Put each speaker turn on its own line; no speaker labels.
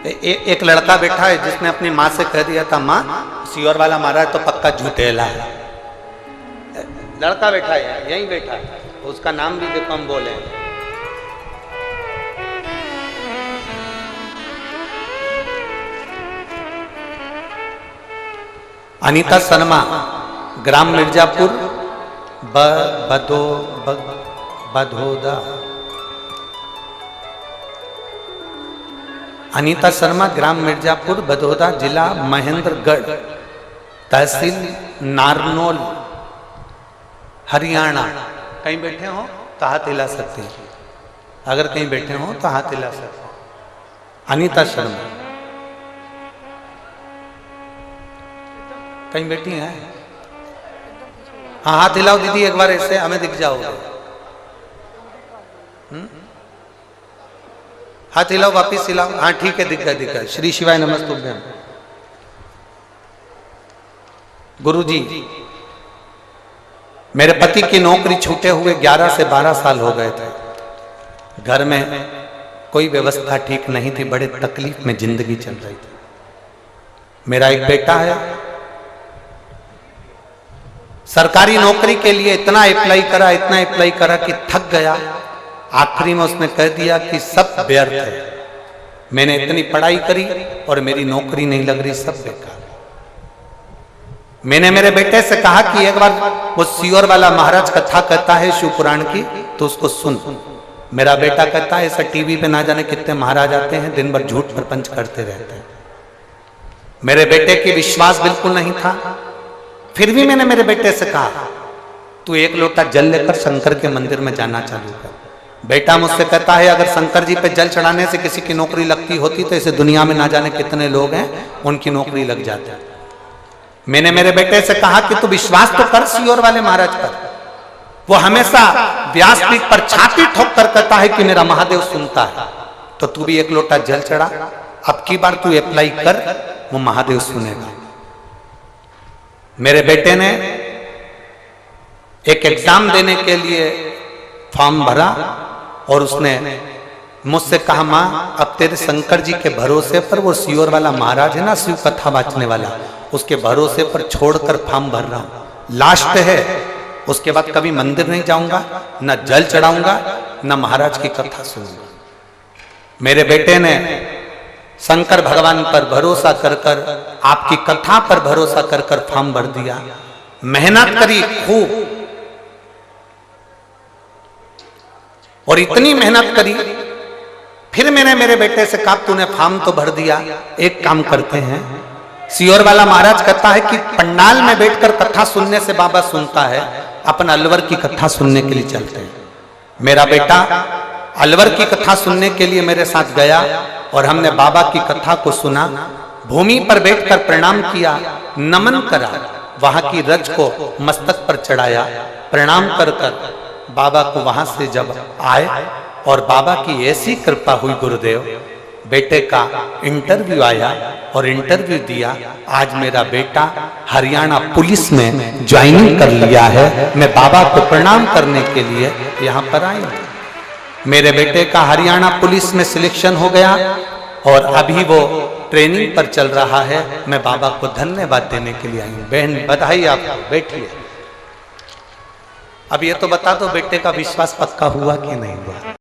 एक लड़का बैठा है जिसने अपनी माँ से कह दिया था, माँ सियोर वाला महाराज तो पक्का झूठेला है। लड़का बैठा है, यहीं बैठा है, उसका नाम भी देखो हम बोले। अनीता शर्मा, ग्राम मिर्जापुर, बधोदा। अनीता शर्मा, ग्राम मिर्जापुर, बधोदा, जिला महेंद्रगढ़, तहसील नारनौल, हरियाणा। कहीं बैठे हो तो हाथ हिला सकते हैं, अगर कहीं बैठे हो तो हाथ हिला सकते हैं। अनीता शर्मा कहीं बैठी हैं? हाँ, हाथ हिलाओ दीदी एक बार, ऐसे हमें दिख जाओगे। हाथ हिलाओ, वापिस हिलाओ। हाँ ठीक है, दिख गया। श्री शिवाय नमस्तुभ्यम। गुरुजी, मेरे पति की नौकरी छूटे हुए 11 से 12 साल हो गए थे। घर में कोई व्यवस्था ठीक नहीं थी, बड़े तकलीफ में जिंदगी चल रही थी। मेरा एक बेटा है, सरकारी नौकरी के लिए इतना अप्लाई करा कि थक गया। आखिरी में उसने कह दिया कि सब व्यर्थ है, मैंने इतनी पढ़ाई करी और मेरी नौकरी नहीं लग रही, सब बेकार। मैंने मेरे बेटे से कहा कि एक बार वो सियोर वाला महाराज कथा कहता है शिव पुराण की, तो उसको सुन। मेरा बेटा कहता है ऐसा टीवी पे ना जाने कितने महाराज आते हैं, दिन भर झूठ प्रपंच करते रहते हैं। मेरे बेटे की विश्वास बिल्कुल नहीं था, फिर भी मैंने मेरे बेटे से कहा तू एक लोटा जल लेकर शंकर के मंदिर में जाना चालू कर। बेटा मुझसे कहता है अगर शंकर जी पे जल चढ़ाने से किसी की नौकरी लगती होती तो इसे दुनिया में ना जाने कितने लोग हैं उनकी नौकरी लग जाती। मैंने मेरे बेटे से कहा कि तू विश्वास तो कर सियोर वाले महाराज पर, वो हमेशा व्यासपीठ पर छाती ठोक कर कहता है कि मेरा महादेव सुनता है, तो तू भी एक लोटा जल चढ़ा, अब की बार तू अप्लाई कर, वो महादेव सुनेगा। मेरे बेटे ने एक एग्जाम देने के लिए फॉर्म भरा और उसने मुझसे कहा माँ अब तेरे शंकर जी के भरोसे पर, वो सियोर वाला महाराज है ना शिव कथा बांचने वाला, उसके भरोसे पर छोड़कर फॉर्म भर रहा हूं, लास्ट है, उसके बाद कभी मंदिर नहीं जाऊंगा, न जल चढ़ाऊंगा, न महाराज की कथा सुनूंगा। मेरे बेटे ने शंकर भगवान पर भरोसा कर कर, आपकी कथा पर भरोसा कर कर फॉर्म भर दिया। मेहनत करी खूब, और इतनी मेहनत करी, फिर मैंने मेरे बेटे से कहा तूने फॉर्म तो भर दिया, एक काम करते हैं, सियोर वाला महाराज कहता है कि पंडाल में बैठकर कथा सुनने से बाबा सुनता है, अपन अलवर की कथा सुनने के लिए चलते हैं। मेरा बेटा अलवर की कथा सुनने के लिए मेरे साथ गया और हमने बाबा की कथा को सुना। भूमि पर बैठकर प्रणाम किया, नमन करा, वहां की रज को मस्तक पर चढ़ाया, प्रणाम कर कर बाबा को वहां से जब आए और बाबा की ऐसी कृपा हुई गुरुदेव, बेटे का इंटरव्यू आया और इंटरव्यू दिया। आज मेरा बेटा हरियाणा पुलिस में ज्वाइनिंग कर लिया है। मैं बाबा को प्रणाम करने के लिए यहाँ पर आई हूँ। मेरे बेटे का हरियाणा पुलिस में सिलेक्शन हो गया और अभी वो ट्रेनिंग पर चल रहा है। मैं बाबा को धन्यवाद देने के लिए आई हूँ। बहन बधाई आपको, बैठिए। अब ये तो बता दो बेटे का विश्वास पक्का हुआ कि नहीं हुआ?